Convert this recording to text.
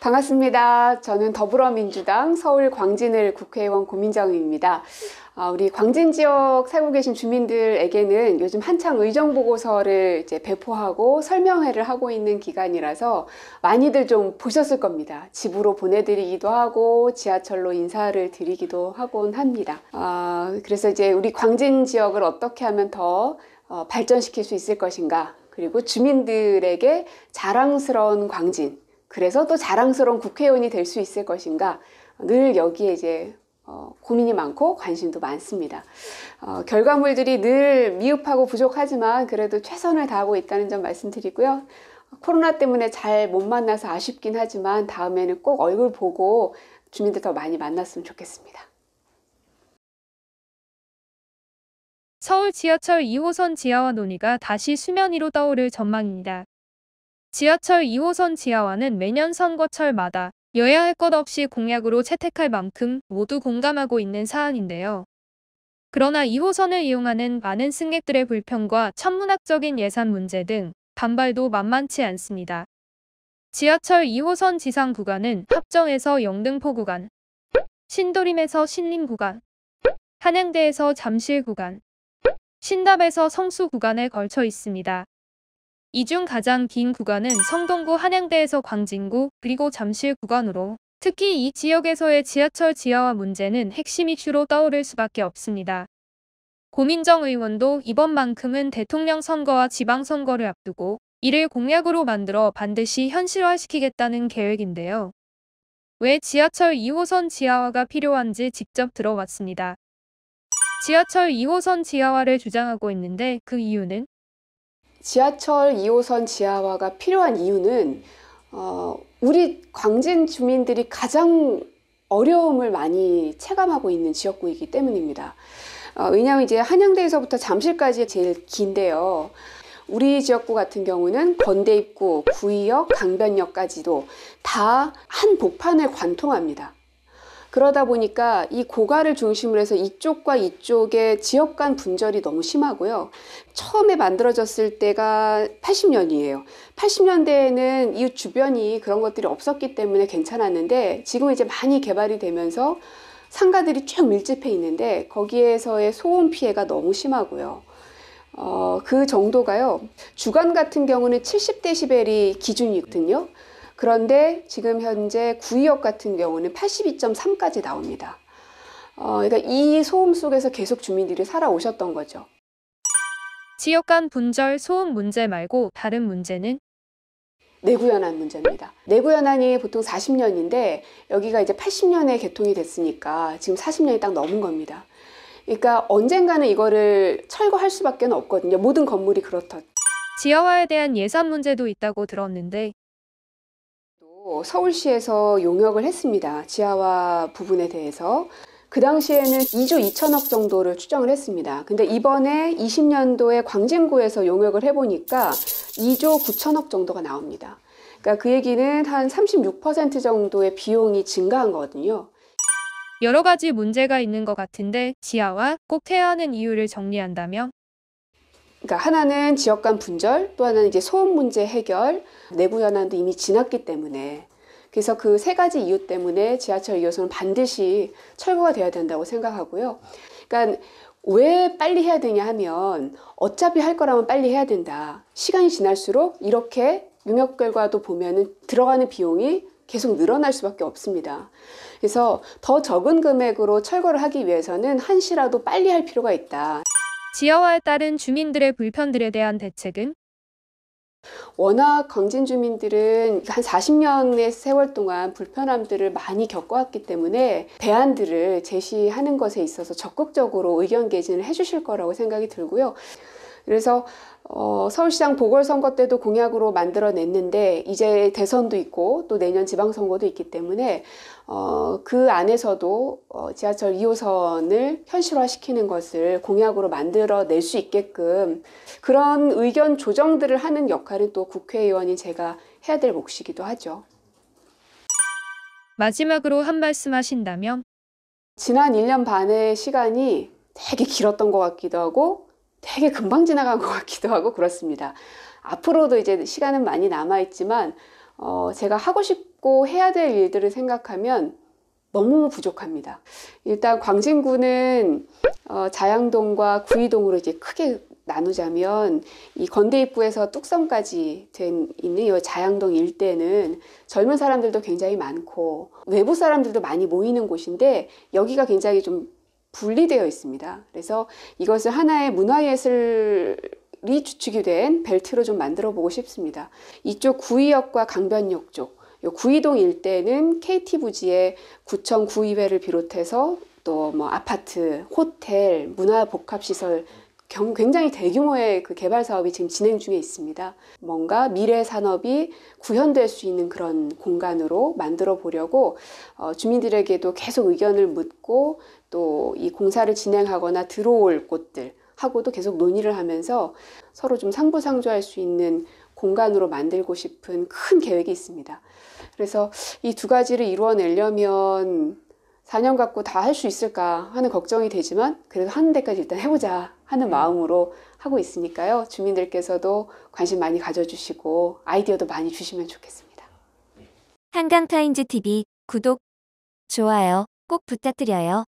반갑습니다. 저는 더불어민주당 서울 광진을 국회의원 고민정입니다. 우리 광진 지역 살고 계신 주민들에게는 요즘 한창 의정보고서를 이제 배포하고 설명회를 하고 있는 기간이라서 많이들 좀 보셨을 겁니다. 집으로 보내드리기도 하고 지하철로 인사를 드리기도 하곤 합니다. 그래서 이제 우리 광진 지역을 어떻게 하면 더 발전시킬 수 있을 것인가, 그리고 주민들에게 자랑스러운 광진, 그래서 또 자랑스러운 국회의원이 될 수 있을 것인가, 늘 여기에 이제 고민이 많고 관심도 많습니다. 결과물들이 늘 미흡하고 부족하지만 그래도 최선을 다하고 있다는 점 말씀드리고요. 코로나 때문에 잘 못 만나서 아쉽긴 하지만 다음에는 꼭 얼굴 보고 주민들 더 많이 만났으면 좋겠습니다. 서울 지하철 2호선 지하화 논의가 다시 수면 위로 떠오를 전망입니다. 지하철 2호선 지하화는 매년 선거철마다 여야 할 것 없이 공약으로 채택할 만큼 모두 공감하고 있는 사안인데요. 그러나 2호선을 이용하는 많은 승객들의 불편과 천문학적인 예산 문제 등 반발도 만만치 않습니다. 지하철 2호선 지상 구간은 합정에서 영등포 구간, 신도림에서 신림 구간, 한양대에서 잠실 구간, 신답에서 성수 구간에 걸쳐 있습니다. 이 중 가장 긴 구간은 성동구 한양대에서 광진구 그리고 잠실 구간으로, 특히 이 지역에서의 지하철 지하화 문제는 핵심 이슈로 떠오를 수밖에 없습니다. 고민정 의원도 이번만큼은 대통령 선거와 지방선거를 앞두고 이를 공약으로 만들어 반드시 현실화시키겠다는 계획인데요. 왜 지하철 2호선 지하화가 필요한지 직접 들어봤습니다. 지하철 2호선 지하화를 주장하고 있는데 그 이유는? 지하철 2호선 지하화가 필요한 이유는 우리 광진 주민들이 가장 어려움을 많이 체감하고 있는 지역구이기 때문입니다. 왜냐하면 이제 한양대에서부터 잠실까지 제일 긴데요. 우리 지역구 같은 경우는 건대입구, 구의역, 강변역까지도 다 한 복판을 관통합니다. 그러다 보니까 이 고가를 중심으로 해서 이쪽과 이쪽의 지역 간 분절이 너무 심하고요. 처음에 만들어졌을 때가 80년이에요. 80년대에는 이웃 주변이 그런 것들이 없었기 때문에 괜찮았는데 지금 이제 많이 개발이 되면서 상가들이 쭉 밀집해 있는데 거기에서의 소음 피해가 너무 심하고요. 그 정도가요. 주간 같은 경우는 70데시벨이 기준이거든요. 그런데 지금 현재 구의역 같은 경우는 82.3까지 나옵니다. 그러니까 이 소음 속에서 계속 주민들이 살아오셨던 거죠. 지역 간 분절 소음 문제 말고 다른 문제는? 내구연한 문제입니다. 내구연한이 보통 40년인데 여기가 이제 80년에 개통이 됐으니까 지금 40년이 딱 넘은 겁니다. 그러니까 언젠가는 이거를 철거할 수밖에 없거든요. 모든 건물이 그렇다. 지하화에 대한 예산 문제도 있다고 들었는데 서울시에서 용역을 했습니다. 지하화 부분에 대해서. 그 당시에는 2조 2천억 정도를 추정을 했습니다. 근데 이번에 20년도에 광진구에서 용역을 해보니까 2조 9천억 정도가 나옵니다. 그러니까 그 얘기는 한 36% 정도의 비용이 증가한 거거든요. 여러 가지 문제가 있는 것 같은데 지하화 꼭 해야 하는 이유를 정리한다면? 그러니까 하나는 지역 간 분절, 또 하나는 이제 소음 문제 해결, 내구 연한도 이미 지났기 때문에, 그래서 그 세 가지 이유 때문에 지하철 2호선은 반드시 철거가 돼야 된다고 생각하고요. 그러니까 왜 빨리 해야 되냐 하면 어차피 할 거라면 빨리 해야 된다. 시간이 지날수록 이렇게 용역 결과도 보면은 들어가는 비용이 계속 늘어날 수밖에 없습니다. 그래서 더 적은 금액으로 철거를 하기 위해서는 한시라도 빨리 할 필요가 있다. 지하화에 따른 주민들의 불편들에 대한 대책은? 워낙 광진 주민들은 한 40년의 세월 동안 불편함들을 많이 겪어왔기 때문에 대안들을 제시하는 것에 있어서 적극적으로 의견 개진을 해주실 거라고 생각이 들고요. 그래서 서울시장 보궐선거 때도 공약으로 만들어냈는데 이제 대선도 있고 또 내년 지방선거도 있기 때문에 그 안에서도 지하철 2호선을 현실화시키는 것을 공약으로 만들어낼 수 있게끔 그런 의견 조정들을 하는 역할은 또 국회의원인 제가 해야 될 몫이기도 하죠. 마지막으로 한 말씀 하신다면? 지난 1년 반의 시간이 되게 길었던 것 같기도 하고 되게 금방 지나간 것 같기도 하고 그렇습니다. 앞으로도 이제 시간은 많이 남아있지만 제가 하고 싶고 해야 될 일들을 생각하면 너무 부족합니다. 일단 광진구는 자양동과 구이동으로 이제 크게 나누자면 이 건대 입구에서 뚝섬까지 있는 이 자양동 일대는 젊은 사람들도 굉장히 많고 외부 사람들도 많이 모이는 곳인데 여기가 굉장히 좀 분리되어 있습니다. 그래서 이것을 하나의 문화예술이 주축이 된 벨트로 좀 만들어 보고 싶습니다. 이쪽 구의역과 강변역 쪽, 요 구이동 일대는 KT 부지의 구청 구의회를 비롯해서 또 뭐 아파트, 호텔, 문화복합시설 굉장히 대규모의 그 개발 사업이 지금 진행 중에 있습니다. 뭔가 미래 산업이 구현될 수 있는 그런 공간으로 만들어 보려고 주민들에게도 계속 의견을 묻고 또 이 공사를 진행하거나 들어올 곳들 하고도 계속 논의를 하면서 서로 좀 상부상조할 수 있는 공간으로 만들고 싶은 큰 계획이 있습니다. 그래서 이 두 가지를 이루어내려면 4년 갖고 다 할 수 있을까 하는 걱정이 되지만 그래도 하는 데까지 일단 해보자 하는 마음으로 하고 있으니까요. 주민들께서도 관심 많이 가져주시고 아이디어도 많이 주시면 좋겠습니다. 한강타임즈TV 구독, 좋아요 꼭 부탁드려요.